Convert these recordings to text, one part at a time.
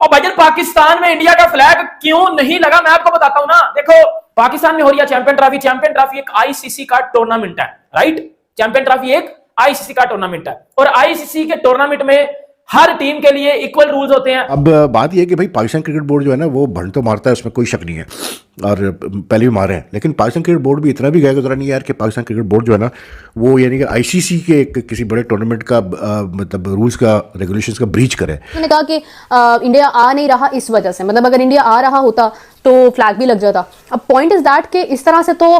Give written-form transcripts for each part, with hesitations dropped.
और भाईजान पाकिस्तान में इंडिया का फ्लैग क्यों नहीं लगा, मैं आपको बताता हूं ना। देखो पाकिस्तान में हो रही है चैंपियन ट्रॉफी। चैंपियन ट्रॉफी एक आईसीसी का टूर्नामेंट है, राइट। चैंपियन ट्रॉफी एक आईसीसी का टूर्नामेंट है और आईसीसी के टूर्नामेंट में हर टीम के लिए इक्वल रूल्स होते हैं। अब बात यह है कि भाई पाकिस्तान क्रिकेट बोर्ड जो है ना वो भंड तो मारता है, उसमें कोई शक नहीं है, और पहले भी मारे हैं, लेकिन पाकिस्तान क्रिकेट बोर्ड भी इतना भी गया गुजरा नहीं है यार कि पाकिस्तान क्रिकेट बोर्ड जो है ना वो यानी कि आईसीसी के किसी बड़े टूर्नामेंट का मतलब रूल्स का रेगुलेशंस का ब्रीच करे। उन्होंने कहा कि इंडिया आ नहीं रहा इस वजह से, मतलब अगर इंडिया आ रहा होता तो फ्लैग भी लग जाता। अब पॉइंट इज दैट कि इस तरह से तो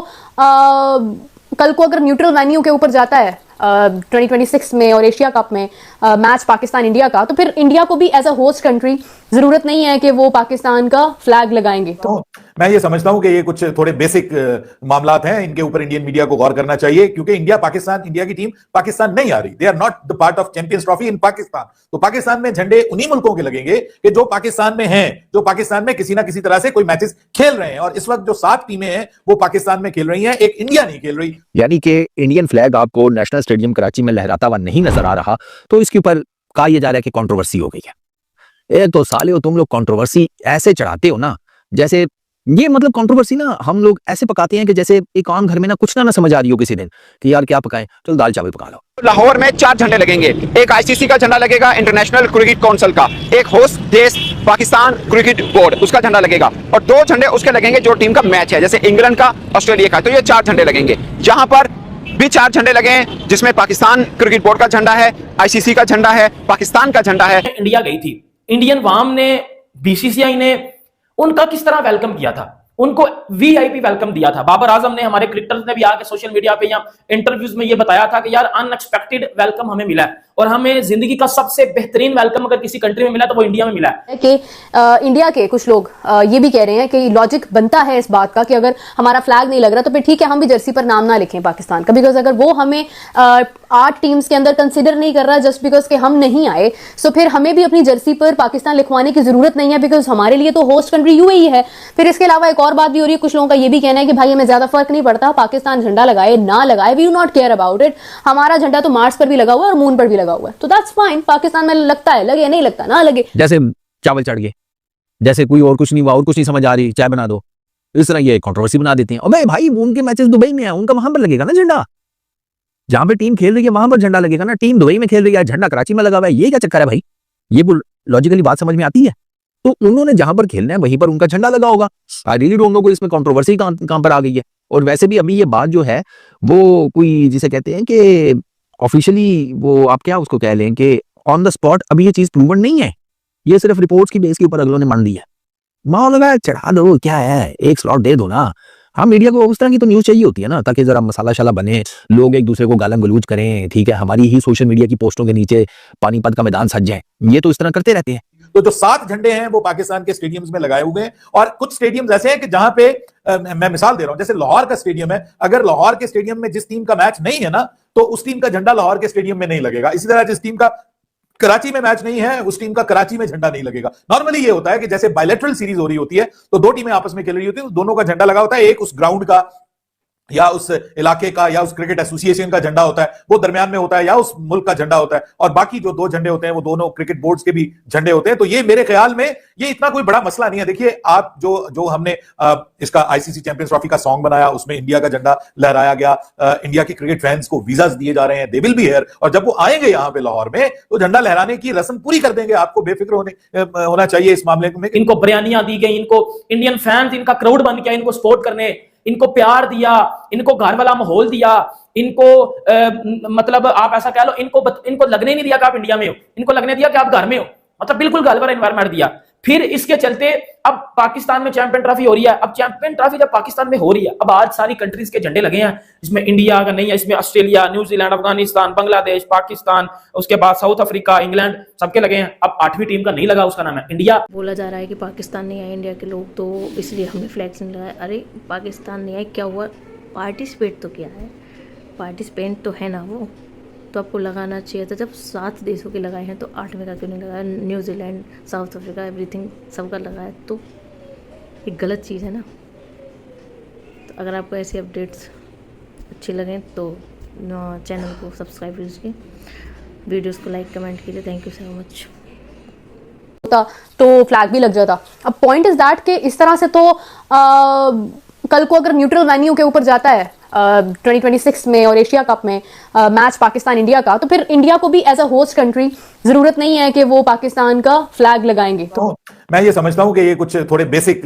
कल को अगर न्यूट्रल वेन्यू के ऊपर जाता है 2026 में और एशिया कप में मैच पाकिस्तान इंडिया का, तो फिर इंडिया को भी एज अ होस्ट कंट्री जरूरत नहीं है कि वो पाकिस्तान का फ्लैग लगाएंगे। तो मैं ये समझता हूं कि ये कुछ थोड़े बेसिक मामलात हैं, इनके ऊपर इंडियन मीडिया को गौर करना चाहिए, क्योंकि इंडिया की टीम पाकिस्तान नहीं आ रही। They are not the part of Champions Trophy in Pakistan. तो पाकिस्तान में झंडे उन्हीं मुल्कों के लगेंगे कि जो पाकिस्तान में हैं, जो पाकिस्तान में किसी ना किसी तरह से कोई मैचेस खेल रहे हैं। और इस वक्त जो 7 टीमें हैं वो पाकिस्तान में खेल रही हैं, एक इंडिया नहीं खेल रही। यानी कि इंडियन फ्लैग आपको नेशनल स्टेडियम कराची में लहराता हुआ नहीं नजर आ रहा, तो इसके ऊपर कहा यह जा रहा है कि कंट्रोवर्सी हो गई है। एक तो साले हो तुम लोग कंट्रोवर्सी ऐसे चढ़ाते हो ना, जैसे ये मतलब कंट्रोवर्सी ना हम लोग ऐसे पकाते हैं कि जैसे एक आम घर में ना कुछ ना समझ आ रही हो किसी दिन कि यार क्या पकाएं, चलो दाल चावल पका लो। लाहौर में 4 झंडे लगेंगे, एक आईसीसी का झंडा लगेगा, इंटरनेशनल क्रिकेट काउंसिल का, एक होस्ट देश पाकिस्तान क्रिकेट बोर्ड उसका झंडा लगेगा, और 2 झंडे उसके लगेंगे जो टीम का मैच है, जैसे इंग्लैंड का ऑस्ट्रेलिया का। तो ये 4 झंडे लगेंगे। जहां पर भी 4 झंडे लगे हैं जिसमें पाकिस्तान क्रिकेट बोर्ड का झंडा है, आईसीसी का झंडा है, पाकिस्तान का झंडा है। इंडिया गई थी, इंडियन वाम ने, बीसीसीआई ने उनका किस तरह वेलकम किया था, उनको वीआईपी वेलकम दिया था। बाबर आजम ने, हमारे क्रिकेटर्स ने भी आके सोशल मीडिया पे या इंटरव्यूज में ये बताया था कि यार अनएक्सपेक्टेड वेलकम हमें मिला है और हमें जिंदगी का सबसे बेहतरीन वेलकम अगर किसी कंट्री में मिला तो वो इंडिया में मिला है। कि इंडिया के कुछ लोग ये भी कह रहे हैं कि लॉजिक बनता है इस बात का कि अगर हमारा फ्लैग नहीं लग रहा तो फिर ठीक है हम भी जर्सी पर नाम ना लिखें पाकिस्तान का, बिकॉज अगर वो हमें 8 टीम्स के अंदर कंसिडर नहीं कर रहा जस्ट बिकॉज कि हम नहीं आए, सो फिर हमें भी अपनी जर्सी पर पाकिस्तान लिखवाने की जरूरत नहीं है, बिकॉज हमारे लिए तो होस्ट कंट्री यूएई है। फिर इसके अलावा एक और बात भी हो रही है, कुछ लोगों का ये भी कहना है कि भाई हमें ज्यादा फर्क नहीं पड़ता पाकिस्तान झंडा लगाए ना लगाए, we do not care about it, हमारा झंडा तो मार्स पर भी लगा हुआ है और मून पर भी लगा हुआ है, तो दैट्स फाइन। पाकिस्तान में लगता है लगे, नहीं लगता ना लगे। जैसे चावल चढ़ गए, जैसे कोई और कुछ नहीं हुआ और कुछ नहीं समझ आ रही, चाय बना दो, इस तरह ये कंट्रोवर्सी बना देते हैं। और भाई उनके मैचेस दुबई में है, उनका वहां पर लगेगा ना झंडा, जहां पे टीम खेल रही है वहां पर झंडा लगेगा ना। टीम दुबई में खेल रही है, झंडा कराची में लगा हुआ है, ये क्या चक्कर है भाई? ये लॉजिकली बात समझ में आती है? तो उन्होंने जहां पर खेलना है वहीं पर उनका झंडा लगा होगा। आई रियली डोंट नो, इसमें कंट्रोवर्सी कहां पर आ गई है। और वैसे भी अभी ये बात जो है वो कोई जिसे कहते हैं कि ऑफिशियली वो आप क्या उसको कह लें कि ऑन द स्पॉट अभी ये चीज प्रूवन नहीं है, ये सिर्फ रिपोर्ट्स की बेस के ऊपर अगलों ने मान दी है। मान लगा चढ़ा दो, क्या है, एक स्लॉट दे दो ना। हाँ, मीडिया को उस तरह की तो न्यूज चाहिए होती है ना, ताकि जरा मसाला शाला बने, लोग एक दूसरे को गालम गलूज करें, ठीक है, हमारी ही सोशल मीडिया की पोस्टों के नीचे पानीपत का मैदान सज जाए, ये तो इस तरह करते रहते हैं। तो जो 7 झंडे हैं वो पाकिस्तान के स्टेडियम्स में लगाए हुए हैं, और कुछ स्टेडियम्स ऐसे हैं कि जहां पे मैं मिसाल दे रहा हूं, जैसे लाहौर का स्टेडियम है, अगर लाहौर के स्टेडियम में जिस टीम का मैच नहीं है ना, तो उस टीम का झंडा लाहौर के स्टेडियम में नहीं लगेगा। इसी तरह जिस टीम का कराची में मैच नहीं है उस टीम का कराची में झंडा नहीं लगेगा। नॉर्मली ये होता है कि जैसे बायलैटरल सीरीज हो रही होती है तो 2 टीमें आपस में खेल रही होती है, दोनों का झंडा लगा होता है, एक उस ग्राउंड का या उस इलाके का या उस क्रिकेट एसोसिएशन का झंडा होता है, वो दरमियान में होता है, या उस मुल्क का झंडा होता है, और बाकी जो 2 झंडे होते हैं वो दोनों क्रिकेट बोर्ड्स के भी झंडे होते हैं। तो ये मेरे ख्याल में ये इतना कोई बड़ा मसला नहीं है। देखिए आप जो हमने इसका आईसीसी चैंपियंस ट्रॉफी का सॉन्ग बनाया, उसमें इंडिया का झंडा लहराया गया, इंडिया के क्रिकेट फैंस को वीजास दिए जा रहे हैं, दे विल बी हियर, और जब वो आएंगे यहाँ पे लाहौर में तो झंडा लहराने की रस्म पूरी कर देंगे। आपको बेफिक्र होना चाहिए इस मामले में। इनको बयानियां दी गई, इनको इंडियन फैंस इनका क्राउड बन गया, इनको सपोर्ट करने, इनको प्यार दिया, इनको घर वाला माहौल दिया, इनको मतलब आप ऐसा कह लो, इनको लगने नहीं दिया कि आप इंडिया में हो, इनको लगने दिया कि आप घर में हो, मतलब बिल्कुल घर वाला एनवायरनमेंट दिया। फिर इसके चलते अब पाकिस्तान में चैंपियन ट्रॉफी हो रही है। अब चैंपियन ट्रॉफी जब पाकिस्तान में हो रही है, अब आज सारी कंट्रीज के झंडे लगे हैं, इसमें इंडिया का नहीं है, इसमें ऑस्ट्रेलिया, न्यूजीलैंड, अफगानिस्तान, बांग्लादेश, पाकिस्तान, उसके बाद साउथ अफ्रीका, इंग्लैंड, सबके लगे हैं। अब 8वीं टीम का नहीं लगा, उसका नाम है इंडिया। बोला जा रहा है कि पाकिस्तान नहीं आए इंडिया के लोग, तो इसलिए हमने फ्लैग्स नहीं लगाया। अरे पाकिस्तान नहीं आए, क्या हुआ? पार्टिसिपेट तो किया है, पार्टिसिपेंट तो है ना वो, तो आपको लगाना चाहिए था। जब 7 देशों के लगाए हैं तो 8वें का क्यों नहीं लगाया? न्यूजीलैंड, साउथ अफ्रीका, एवरीथिंग सबका लगाया, तो एक गलत चीज़ है ना। तो अगर आपको ऐसी अपडेट्स अच्छी लगें तो चैनल को सब्सक्राइब कीजिए, वीडियोस को लाइक कमेंट कीजिए। Thank you so much. होता तो फ्लैग भी लग जाता। अब पॉइंट इज दैट कि इस तरह से तो कल को अगर न्यूट्रल वेन्यू के ऊपर जाता है 2026 में और एशिया कप में मैच पाकिस्तान इंडिया का, तो फिर इंडिया को भी एज अ होस्ट कंट्री जरूरत नहीं है कि वो पाकिस्तान का फ्लैग लगाएंगे। तो मैं ये समझता हूं कि ये कुछ थोड़े बेसिक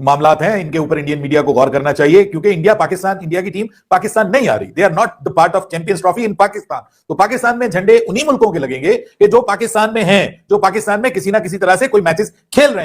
मामलात हैं, इनके ऊपर इंडियन मीडिया को गौर करना चाहिए, क्योंकि इंडिया की टीम पाकिस्तान नहीं आ रही। They are not the part of Champions Trophy in Pakistan. तो पाकिस्तान में झंडे उन्हीं मुल्कों के लगेंगे कि जो पाकिस्तान में हैं, जो पाकिस्तान में किसी ना किसी तरह से कोई मैचेस खेल रहे हैं।